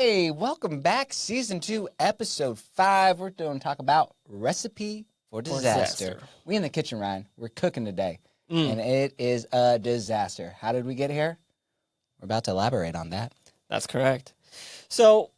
Hey, welcome back. Season 2, Episode 5. We're going to talk about Recipe for Disaster. We in the kitchen, Ryan. We're cooking today, and it is a disaster. How did we get here? We're about to elaborate on that. That's correct. So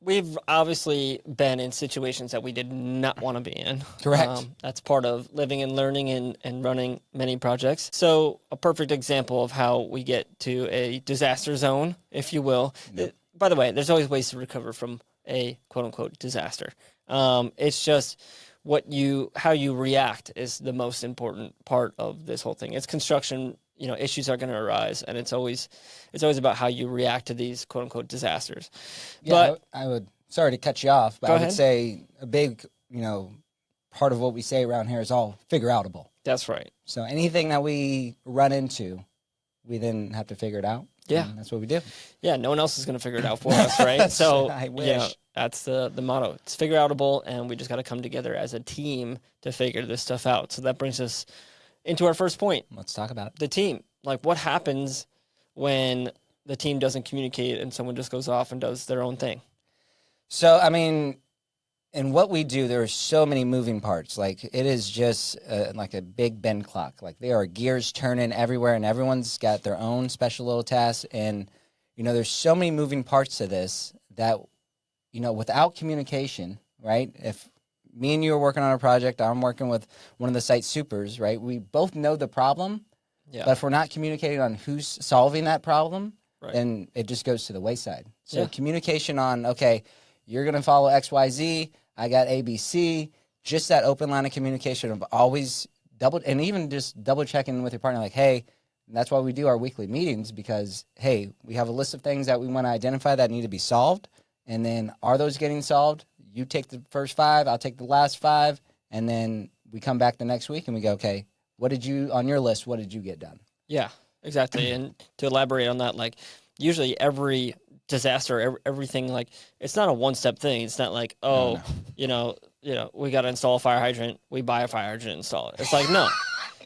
we've obviously been in situations that we did not want to be in. Correct. That's part of living and learning and running many projects. So a perfect example of how we get to a disaster zone, if you will. Yep. By the way, there's always ways to recover from a quote-unquote disaster. It's just how you react is the most important part of this whole thing. It's construction. Issues are going to arise, and it's always about how you react to these quote unquote disasters. Yeah, but I would. Sorry to cut you off, but I would say a big, part of what we say around here is all figure outable. That's right. So anything that we run into, we then have to figure it out. Yeah, that's what we do. Yeah, no one else is going to figure it out for us, right? So I wish. That's the motto. It's figure outable, and we just got to come together as a team to figure this stuff out. So that brings us into our first point. Let's talk about the team. Like, what happens when the team doesn't communicate and someone just goes off and does their own thing? So, in what we do, there are so many moving parts. Like, it is just like a big Ben clock. Like, there are gears turning everywhere, and everyone's got their own special little tasks. And, there's so many moving parts to this that, without communication, right? If me and you are working on a project, I'm working with one of the site supers, right? We both know the problem, but if we're not communicating on who's solving that problem, then it just goes to the wayside. So communication on, okay, you're going to follow X, Y, Z, I got A, B, C, just that open line of communication of always even just double checking with your partner, like, hey, that's why we do our weekly meetings, because, hey, we have a list of things that we want to identify that need to be solved, and then are those getting solved? You take the first 5, I'll take the last 5, and then we come back the next week and we go, okay, on your list, what did you get done? Yeah, exactly. And to elaborate on that, like, usually every disaster, everything, like, it's not a one-step thing. It's not like, no. We got to install a fire hydrant, we buy a fire hydrant, install it. It's like, no.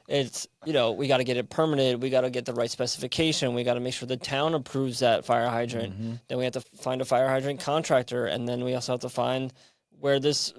It's, we got to get it permitted. We got to get the right specification. We got to make sure the town approves that fire hydrant. Mm-hmm. Then we have to find a fire hydrant contractor. And then we also have to find where this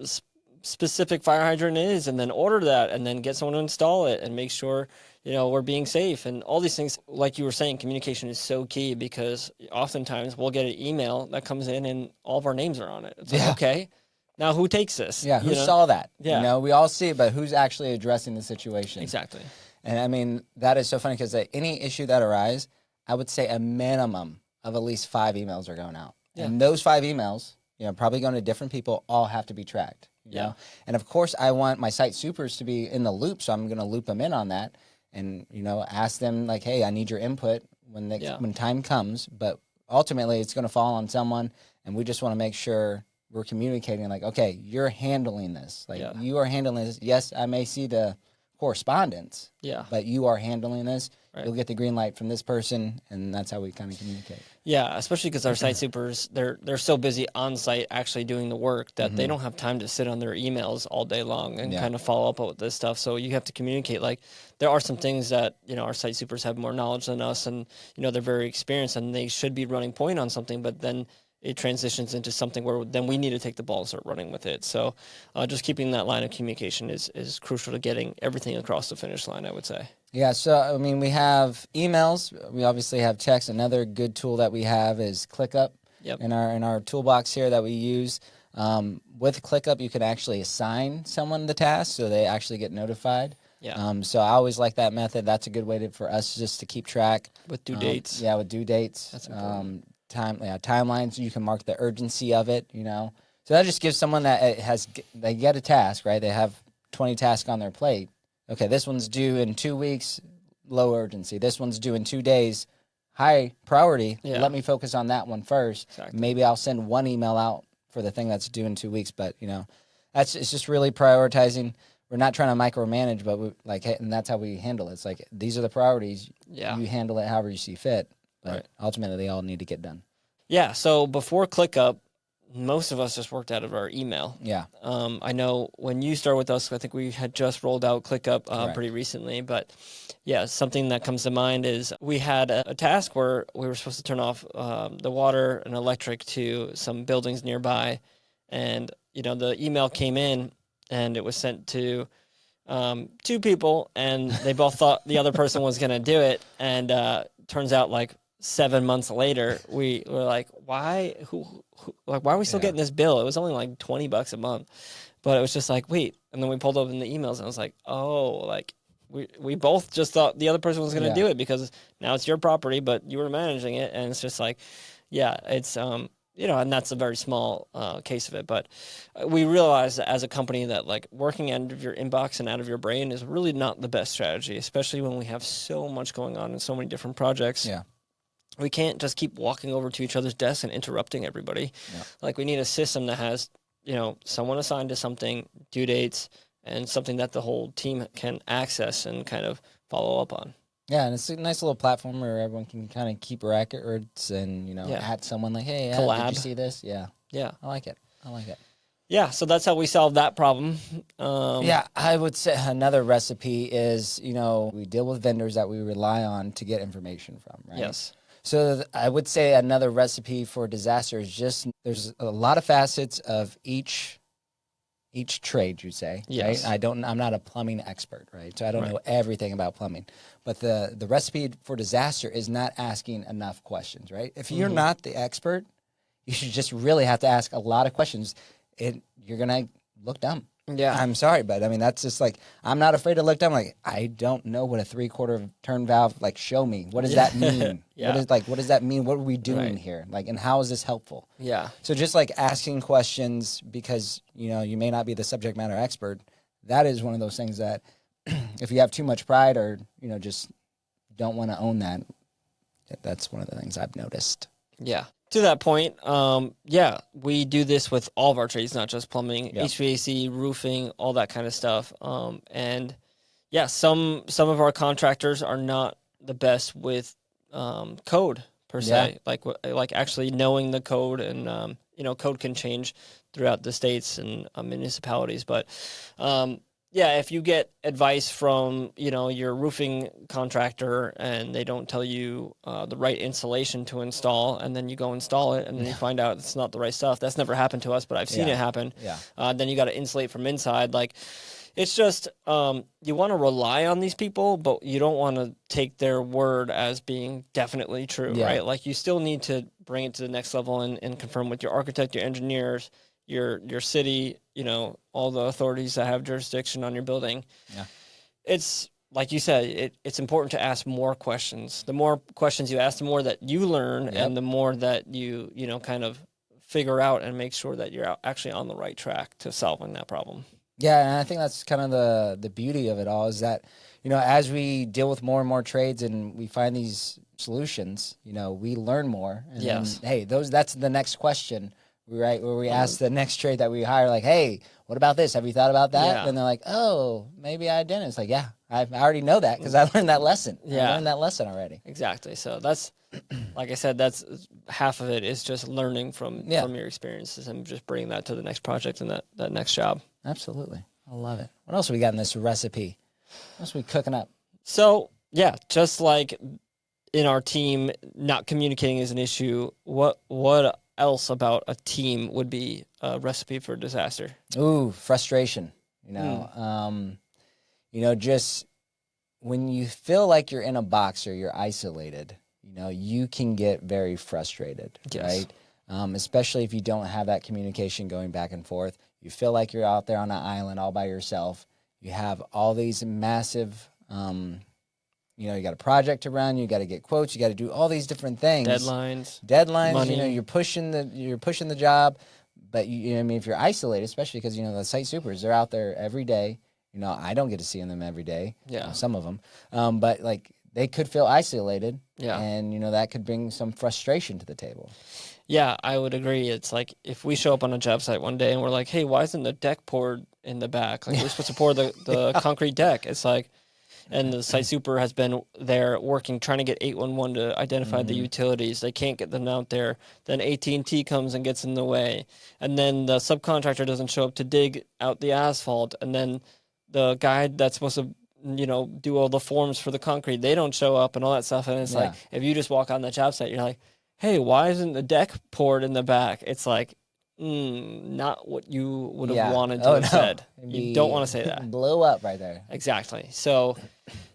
specific fire hydrant is, and then order that, and then get someone to install it and make sure, we're being safe. And all these things, like you were saying, communication is so key, because oftentimes we'll get an email that comes in and all of our names are on it. It's like, okay. Now, who takes this? Yeah, who saw that? Yeah. We all see it, but who's actually addressing the situation? Exactly. And, that is so funny, because any issue that arises, I would say a minimum of at least 5 emails are going out. Yeah. And those 5 emails, probably going to different people, all have to be tracked. You know? And, of course, I want my site supers to be in the loop, so I'm going to loop them in on that and, ask them, like, hey, I need your input when time comes. But ultimately, it's going to fall on someone, and we just want to make sure we're communicating, like, okay, you're handling this. Like, you are handling this. Yes, I may see the correspondence, but you are handling this. Right. You'll get the green light from this person, and that's how we kind of communicate. Yeah, especially because our site supers, they're so busy on site actually doing the work that they don't have time to sit on their emails all day long and kind of follow up with this stuff. So you have to communicate. Like, there are some things that, our site supers have more knowledge than us, and, they're very experienced, and they should be running point on something, but then it transitions into something where then we need to take the ball and start running with it. So just keeping that line of communication is crucial to getting everything across the finish line, I would say. Yeah, so, we have emails. We obviously have text. Another good tool that we have is ClickUp in our toolbox here that we use. With ClickUp, you can actually assign someone the task, so they actually get notified. Yeah. So I always like that method. That's a good way for us just to keep track. With due dates. Yeah, with due dates. That's important. Timelines, you can mark the urgency of it, So that just gives someone that they get a task, right? They have 20 tasks on their plate. Okay, this one's due in 2 weeks, low urgency. This one's due in 2 days, high priority. Yeah. Let me focus on that one first. Exactly. Maybe I'll send one email out for the thing that's due in 2 weeks, but, it's just really prioritizing. We're not trying to micromanage, but and that's how we handle it. It's like, these are the priorities. Yeah. You handle it however you see fit. But ultimately, they all need to get done. Yeah, so before ClickUp, most of us just worked out of our email. Yeah. I know when you started with us, I think we had just rolled out ClickUp Correct. pretty recently. But yeah, something that comes to mind is we had a task where we were supposed to turn off the water and electric to some buildings nearby. And, the email came in and it was sent to 2 people, and they both thought the other person was going to do it. And turns out, like, 7 months later, we were like, why? Why are we still getting this bill? It was only like $20 a month, but it was just like, wait. And then we pulled open the emails, and I was like, oh, like we both just thought the other person was going to do it because now it's your property, but you were managing it, and it's just like, yeah, it's and that's a very small case of it. But we realized as a company that like working out of your inbox and out of your brain is really not the best strategy, especially when we have so much going on in so many different projects. Yeah. We can't just keep walking over to each other's desks and interrupting everybody. Yeah. Like we need a system that has, someone assigned to something, due dates, and something that the whole team can access and kind of follow up on. Yeah, and it's a nice little platform where everyone can kind of keep records and, at someone like, hey, collab. Did you see this? Yeah. Yeah. I like it. Yeah, so that's how we solved that problem. I would say another recipe is, we deal with vendors that we rely on to get information from, right? Yes. So I would say another recipe for disaster is just there's a lot of facets of each trade, you say, yes. Right? I'm not a plumbing expert, right? So I don't know everything about plumbing. But the recipe for disaster is not asking enough questions, right? If you're not the expert, you should just really have to ask a lot of questions. You're going to look dumb. Yeah. I'm sorry, but I mean, that's just like, I'm not afraid to look dumb. Like, I don't know what a 3/4 turn valve, like, show me. What does that mean? What does that mean? What are we doing here? Like, and how is this helpful? Yeah. So just like asking questions because, you may not be the subject matter expert. That is one of those things that if you have too much pride or, just don't want to own that, that's one of the things I've noticed. Yeah. To that point, we do this with all of our trades, not just plumbing, HVAC, roofing, all that kind of stuff. And yeah, some of our contractors are not the best with code per se, like actually knowing the code, and code can change throughout the states and municipalities, but if you get advice from, your roofing contractor and they don't tell you the right insulation to install, and then you go install it and then you find out it's not the right stuff. That's never happened to us, but I've seen it happen. Yeah. Then you got to insulate from inside. Like, it's just, you want to rely on these people, but you don't want to take their word as being definitely true, right? Like, you still need to bring it to the next level and confirm with your architect, your engineers, your city, all the authorities that have jurisdiction on your building. Yeah. It's like you said, it's important to ask more questions. The more questions you ask, the more that you learn, and the more that you kind of figure out and make sure that you're actually on the right track to solving that problem. Yeah, and I think that's kind of the beauty of it all is that, as we deal with more and more trades and we find these solutions, we learn more. And then, hey, that's the next question. Right, where we ask the next trade that we hire, like, hey, what about this? Have you thought about that? Yeah. And they're like, oh, maybe I didn't. It's like, I already know that because I learned that lesson. I learned that lesson already. Exactly. So that's, like I said, that's half of it is just learning from your experiences and just bringing that to the next project and that next job. Absolutely. I love it. What else we got in this recipe? What else are we cooking up? So, just like in our team, not communicating is an issue. What else about a team would be a recipe for disaster? Ooh, frustration. Just when you feel like you're in a box or you're isolated, you can get very frustrated, right? Especially if you don't have that communication going back and forth. You feel like you're out there on an island all by yourself. You have all these massive you got a project to run. You got to get quotes. You got to do all these different things. Deadlines. Money. You're pushing the job. But if you're isolated, especially because the site supers, they're out there every day. I don't get to see them every day. Yeah, some of them. But like they could feel isolated. Yeah, and that could bring some frustration to the table. Yeah, I would agree. It's like if we show up on a job site one day and we're like, hey, why isn't the deck poured in the back? Like we're supposed to pour the concrete deck. It's like, and the site super has been there working, trying to get 811 to identify the Mhm. utilities. They can't get them out there. Then AT&T comes and gets in the way, and then the subcontractor doesn't show up to dig out the asphalt, and then the guy that's supposed to do all the forms for the concrete, they don't show up and all that stuff. And it's like, Yeah. if you just walk on the job site, you're like, hey, why isn't the deck poured in the back? It's like, not what you would have Yeah. wanted to Oh, have no. said. It'd You be- don't want to say that. Blow up right there. Exactly. So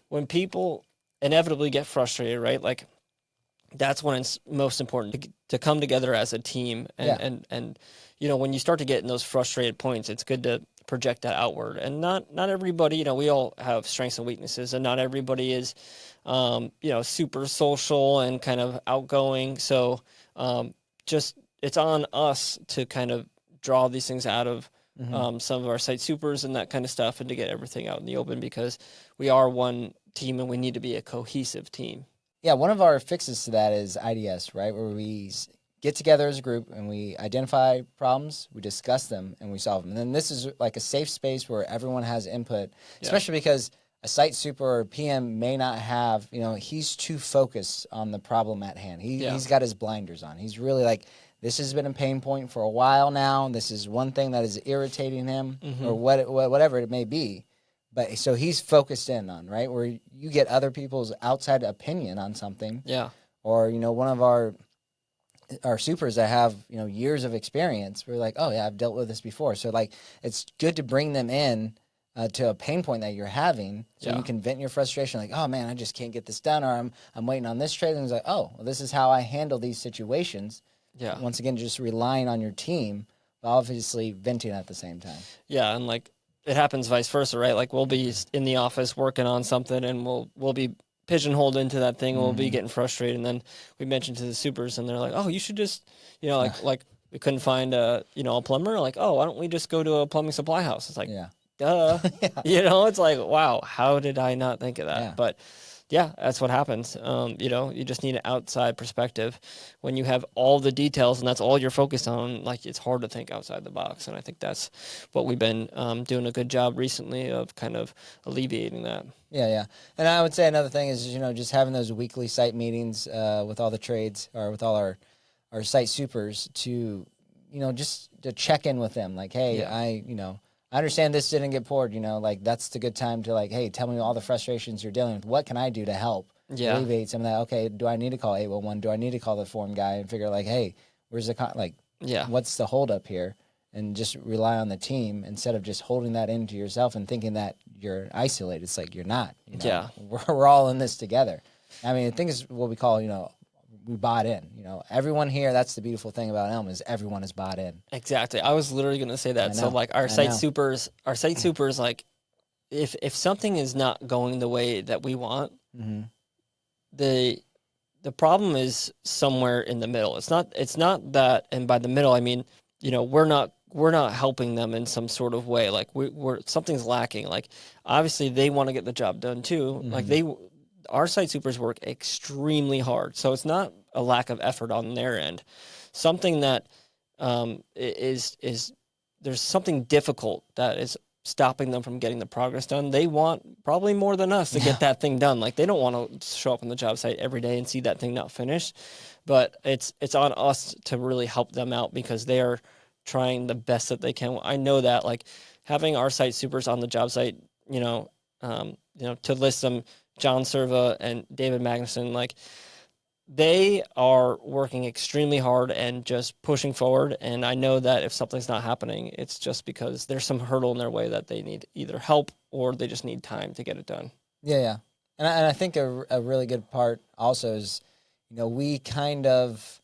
when people inevitably get frustrated, right? Like, that's when it's most important to come together as a team. And when you start to get in those frustrated points, it's good to project that outward. And not everybody, we all have strengths and weaknesses, and not everybody is, super social and kind of outgoing. So just it's on us to kind of draw these things out of some of our site supers and that kind of stuff, and to get everything out in the open, because we are one team and we need to be a cohesive team. Yeah, one of our fixes to that is IDS, right? Where we get together as a group and we identify problems, we discuss them, and we solve them. And then this is like a safe space where everyone has input, especially because a site super or PM may not have, he's too focused on the problem at hand. He's got his blinders on. He's really like, this has been a pain point for a while now. This is one thing that is irritating him, or whatever it may be. But so he's focused in on, right, where you get other people's outside opinion on something. Yeah. Or, one of our supers that have, years of experience, we're like, oh, yeah, I've dealt with this before. So, like, it's good to bring them in to a pain point that you're having, so you can vent your frustration, like, oh, man, I just can't get this done, or I'm waiting on this trade. And it's like, oh, well, this is how I handle these situations. Yeah. Once again, just relying on your team, but obviously venting at the same time. Yeah, and, like, it happens vice versa, right? Like, we'll be in the office working on something, and we'll be pigeonholed into that thing, and we'll be getting frustrated, and then we mention to the supers, and they're like, oh, you should just, like we couldn't find a plumber, like, oh, why don't we just go to a plumbing supply house? It's like, duh. It's like, wow, how did I not think of that? Yeah. But yeah, that's what happens. You just need an outside perspective. When you have all the details and that's all you're focused on, like, it's hard to think outside the box. And I think that's what we've been doing a good job recently of kind of alleviating that. Yeah. And I would say another thing is, just having those weekly site meetings with all the trades, or with all our site supers, to, just to check in with them. Like, hey, I understand this didn't get poured, like, that's the good time to, like, hey, tell me all the frustrations you're dealing with. What can I do to help alleviate some of that? Okay, do I need to call 811? Do I need to call the form guy and figure, like, hey, where's the, what's the holdup here? And just rely on the team instead of just holding that into yourself and thinking that you're isolated. It's like, you're not. Yeah. We're all in this together. I mean, the thing is what we call, we bought in. Everyone here, that's the beautiful thing about Elm, is everyone is bought in. Exactly. I was literally going to say that. So, like, our site supers, like, if something is not going the way that we want, the problem is somewhere in the middle. It's not that, and by the middle I mean, we're not helping them in some sort of way. Like, we're something's lacking. Like, obviously they want to get the job done too. Like, our site supers work extremely hard, so it's not a lack of effort on their end. Something that is there's something difficult that is stopping them from getting the progress done. They want probably more than us to get that thing done. Like, they don't want to show up on the job site every day and see that thing not finished. But it's on us to really help them out, because they are trying the best that they can. I know that, like, having our site supers on the job site, to list them, John Serva and David Magnuson, like, they are working extremely hard and just pushing forward. And I know that if something's not happening, it's just because there's some hurdle in their way that they need either help or they just need time to get it done. Yeah. And I think a really good part also is, we kind of,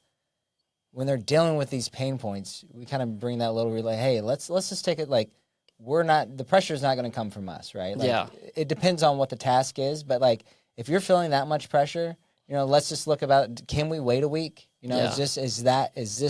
when they're dealing with these pain points, we kind of bring that little relay, hey, let's just take it like, the pressure is not going to come from us, right? Like, it depends on what the task is, but, like, if you're feeling that much pressure, let's just look about, can we wait a week? Is this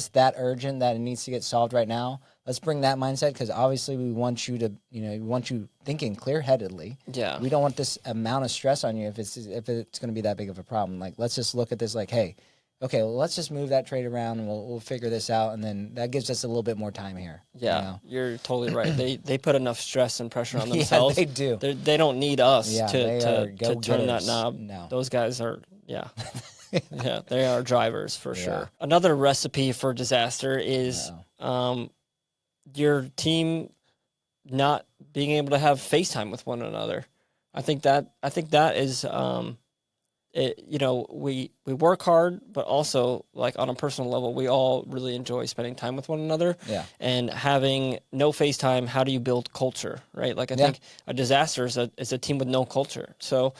that urgent that it needs to get solved right now? Let's bring that mindset, because obviously we want you to, we want you thinking clear-headedly. Yeah. We don't want this amount of stress on you if it's going to be that big of a problem. Like, let's just look at this like, hey, okay, well, let's just move that trade around and we'll figure this out. And then that gives us a little bit more time here. Yeah, you know? you're totally right. They put enough stress and pressure on Yeah, themselves. they do. They don't need us Yeah, they are to turn that go-getters. knob. No. Those guys are, yeah. Yeah, they are drivers for Yeah. sure. Another recipe for disaster is your team not being able to have FaceTime with one another. I think that is you know, we work hard, but also like on a personal level, we all really enjoy spending time with one another. Yeah. And having no FaceTime, how do you build culture, right? Like I think a disaster is a team with no culture. So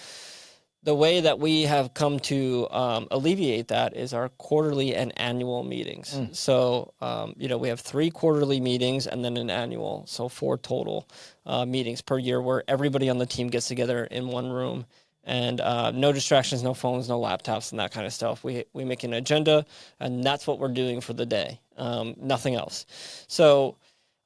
the way that we have come to alleviate that is our quarterly and annual meetings. So, you know, we have 3 quarterly meetings and then an annual, so 4 total meetings per year where everybody on the team gets together in one room. And no distractions, no phones, no laptops, and that kind of stuff. We make an agenda, and that's what we're doing for the day. Nothing else. So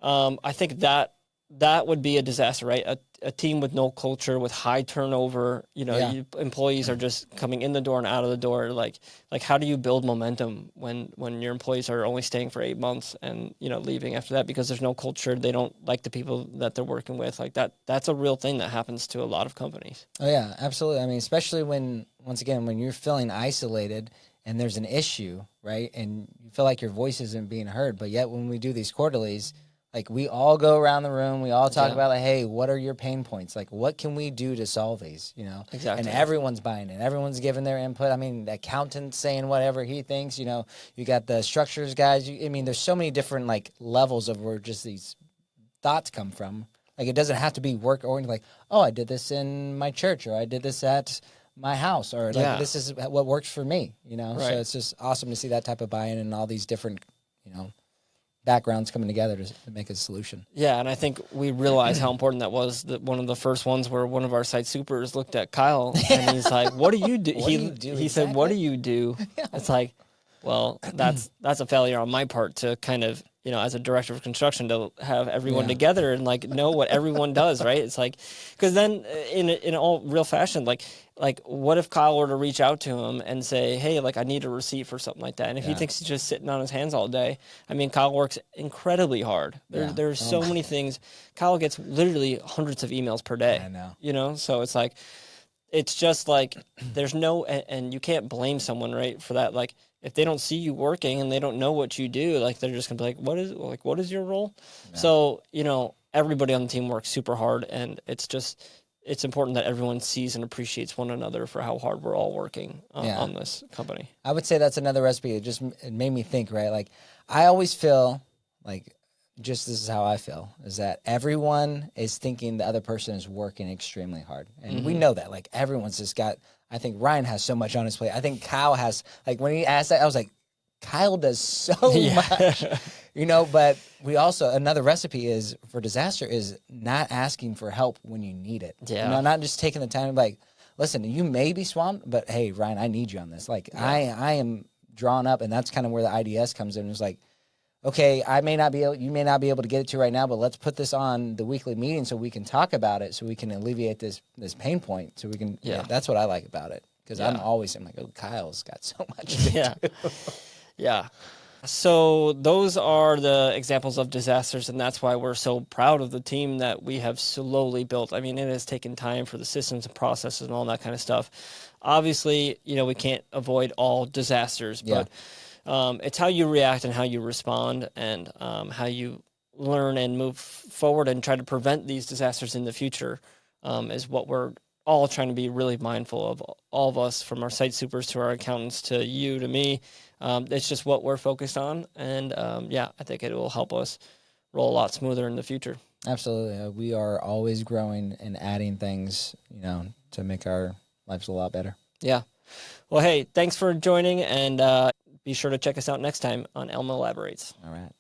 I think that would be a disaster, right? A team with no culture, with high turnover. You know, employees are just coming in the door and out of the door. Like how do you build momentum when your employees are only staying for 8 months and, you know, leaving after that because there's no culture? They don't like the people that they're working with. Like that's a real thing that happens to a lot of companies. Oh yeah, absolutely. I mean, especially when, once again, when you're feeling isolated and there's an issue, right? And you feel like your voice isn't being heard, but yet when we do these quarterlies, like we all go around the room, we all talk about like, hey, what are your pain points? Like, what can we do to solve these? You know, Exactly. And everyone's buying it, everyone's giving their input. I mean, the accountant's saying whatever he thinks. You know, you got the structures guys. I mean, there's so many different like levels of where just these thoughts come from. Like, it doesn't have to be work oriented. Like, oh, I did this in my church, or I did this at my house, or like this is what works for me. You know, so it's just awesome to see that type of buy-in and all these different, you know, backgrounds coming together to make a solution. Yeah, and I think we realized how important that was. That one of the first ones where one of our site supers looked at Kyle and he's like, "What do you do?" He said, "What do you do?" It's like, well, that's a failure on my part to kind of, you know, as a director of construction, to have everyone together and like know what everyone does, right? It's like, because then in all real fashion, like what if Kyle were to reach out to him and say, hey, like I need a receipt for something like that, and if he thinks he's just sitting on his hands all day, I mean, Kyle works incredibly hard. There's so many things. Kyle gets literally hundreds of emails per day. I know. You know, so it's like, it's just like there's no, and you can't blame someone, right, for that. Like if they don't see you working and they don't know what you do, like they're just gonna be like, what is your role? Yeah. So, you know, everybody on the team works super hard, and it's important that everyone sees and appreciates one another for how hard we're all working on this company. I would say that's another recipe. It made me think, right? Like I always feel like, just this is how I feel, is that everyone is thinking the other person is working extremely hard. And we know that. Like everyone's just got, I think Ryan has so much on his plate. I think Kyle has, like when he asked that, I was like, Kyle does so much, you know, but we also, another recipe is for disaster is not asking for help when you need it. Yeah. You know, not just taking the time to be like, listen, you may be swamped, but hey, Ryan, I need you on this. Like I am drawn up, and that's kind of where the IDS comes in. It's like, okay, you may not be able to get it to right now, but let's put this on the weekly meeting so we can talk about it, so we can alleviate this pain point, so we can. Yeah, that's what I like about it, because I'm like, oh, Kyle's got so much to do. Yeah. So those are the examples of disasters, and that's why we're so proud of the team that we have slowly built. I mean, it has taken time for the systems and processes and all that kind of stuff. Obviously, you know, we can't avoid all disasters, but it's how you react and how you respond, and how you learn and move forward and try to prevent these disasters in the future is what we're all trying to be really mindful of, all of us, from our site supers to our accountants to you to me. It's just what we're focused on, and I think it will help us roll a lot smoother in the future. Absolutely. We are always growing and adding things, you know, to make our lives a lot better. Yeah. Well, hey, thanks for joining, and be sure to check us out next time on Elm Elaborates. All right.